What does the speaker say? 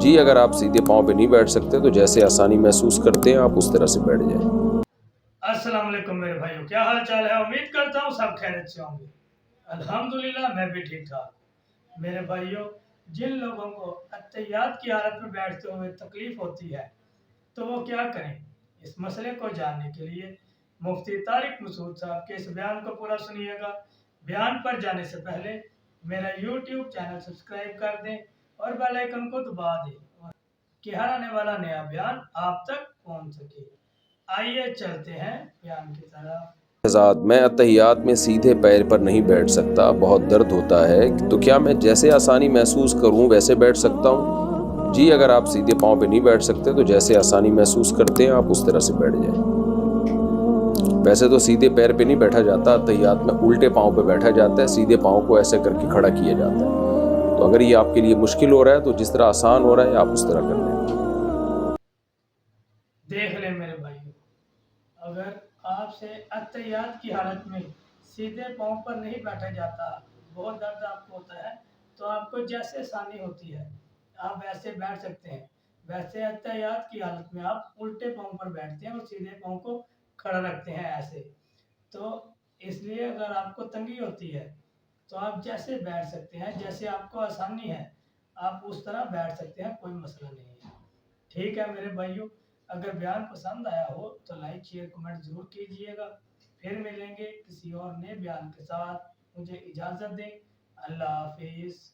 جی اگر آپ سیدھے پاؤں پہ نہیں بیٹھ سکتے تو جیسے آسانی محسوس کرتے ہیں آپ اس طرح سے بیٹھ جائیں۔ السلام علیکم میرے بھائیوں، کیا حال چال ہے؟ امید کرتا ہوں سب خیریت سے ہوں گے۔ الحمدللہ میں بھی ٹھیک ٹھاک۔ میرے بھائیوں، جن لوگوں کو اتحیات کی حالت میں بیٹھتے ہوئے تکلیف ہوتی ہے تو وہ کیا کریں؟ اس مسئلے کو جاننے کے لیے مفتی طارق مسعود صاحب کے اس بیان کو پورا سنیے گا۔ بیان پر جانے سے پہلے میرا یوٹیوب چینل سبسکرائب کر دیں اور بیل آئیکن کو دبا دیں کہ ہر آنے والا نیا بیان آپ تک پہنچ سکے۔ آئیے چلتے ہیں بیان کی طرف۔ میں اتحیات میں سیدھے پیر پر نہیں بیٹھ سکتا، بہت درد ہوتا ہے، تو کیا میں جیسے آسانی محسوس کروں ویسے بیٹھ سکتا ہوں؟ جی اگر آپ سیدھے پاؤں پہ نہیں بیٹھ سکتے تو جیسے آسانی محسوس کرتے ہیں آپ اس طرح سے بیٹھ جائیں۔ ویسے تو سیدھے پیر پہ نہیں بیٹھا جاتا، اتحیات میں الٹے پاؤں پہ بیٹھا جاتا ہے، سیدھے پاؤں کو ایسے کر کے کھڑا کیا جاتا ہے۔ تو اگر یہ آپ کے لیے مشکل ہو رہا ہے تو جس طرح آسان ہو رہا ہے آپ اس طرح کر لیں۔ دیکھ لیں میرے بھائیوں، اگر آپ سے اتحیات کی حالت میں سیدھے پاؤں پر نہیں بیٹھا جاتا، بہت درد آپ کو ہوتا ہے، تو آپ کو جیسے آسانی ہوتی ہے آپ ویسے بیٹھ سکتے ہیں۔ ویسے اتحیات کی حالت میں آپ الٹے پاؤں پر بیٹھتے ہیں اور سیدھے پاؤں کو کھڑا رکھتے ہیں ایسے۔ تو اس لیے اگر آپ کو تنگی ہوتی ہے تو آپ جیسے بیٹھ سکتے ہیں، جیسے آپ کو آسانی ہے آپ اس طرح بیٹھ سکتے ہیں، کوئی مسئلہ نہیں ہے۔ ٹھیک ہے میرے بھائیوں، اگر بیان پسند آیا ہو تو لائک شیئر کمنٹ ضرور کیجئے گا۔ پھر ملیں گے کسی اور نئے بیان کے ساتھ، مجھے اجازت دیں۔ اللہ حافظ۔